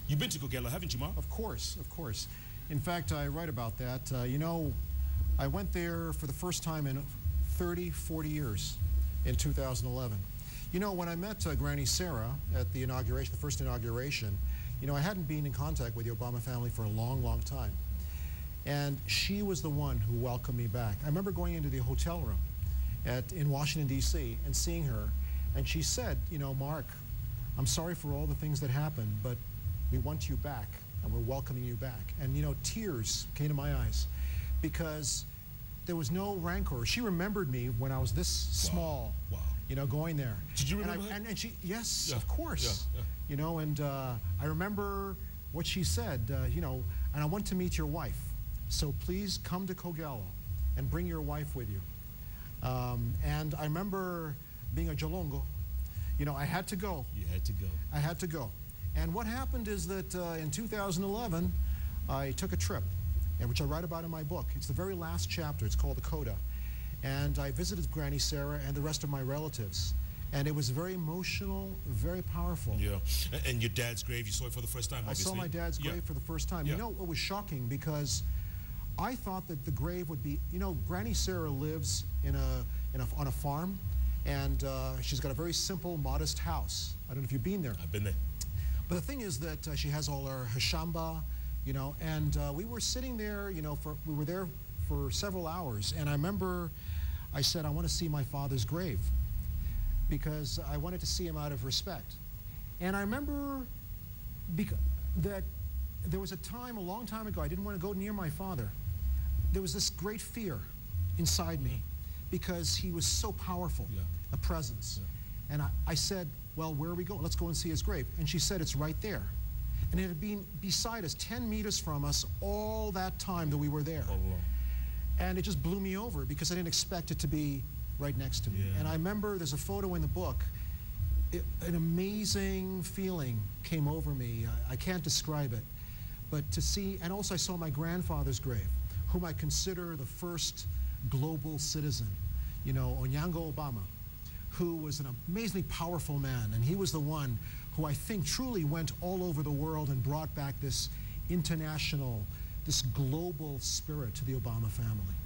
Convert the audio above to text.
You've been to Kogelo, haven't you, Mark? Of course, of course. In fact, I write about that. I went there for the first time in 30, 40 years in 2011. When I met Granny Sarah at the inauguration, the first inauguration, I hadn't been in contact with the Obama family for a long, long time. And she was the one who welcomed me back. I remember going into the hotel room in Washington, D.C. and seeing her, and she said, Mark, I'm sorry for all the things that happened, but we want you back, and we're welcoming you back. And, tears came to my eyes because there was no rancor. She remembered me when I was this small, going there. Did you remember her? And she, yes, of course. Yeah. And I remember what she said, and I want to meet your wife. So please come to Kogelo and bring your wife with you. And I remember being a Jalongo. I had to go. You had to go. I had to go. And what happened is that in 2011, I took a trip, which I write about in my book. It's the very last chapter. It's called The Coda. And I visited Granny Sarah and the rest of my relatives. And it was very emotional, very powerful. Yeah. And your dad's grave, you saw it for the first time, obviously. I saw my dad's grave for the first time. Yeah. It was shocking because I thought that the grave would be, Granny Sarah lives on a farm, and she's got a very simple, modest house. I don't know if you've been there. I've been there. But the thing is that she has all her shamba, and we were sitting there, we were there for several hours, and I remember I said, I want to see my father's grave because I wanted to see him out of respect. And I remember that there was a time, a long time ago, I didn't want to go near my father. There was this great fear inside me because he was so powerful, a presence. Yeah. And I said, well, where are we going? Let's go and see his grave. And she said, it's right there. And it had been beside us, 10 meters from us, all that time that we were there. Oh, and it just blew me over because I didn't expect it to be right next to me. Yeah. And I remember there's a photo in the book. An amazing feeling came over me. I can't describe it. But to see, and also I saw my grandfather's grave, whom I consider the first global citizen, Onyango Obama, who was an amazingly powerful man, and he was the one who I think truly went all over the world and brought back this international, this global spirit to the Obama family.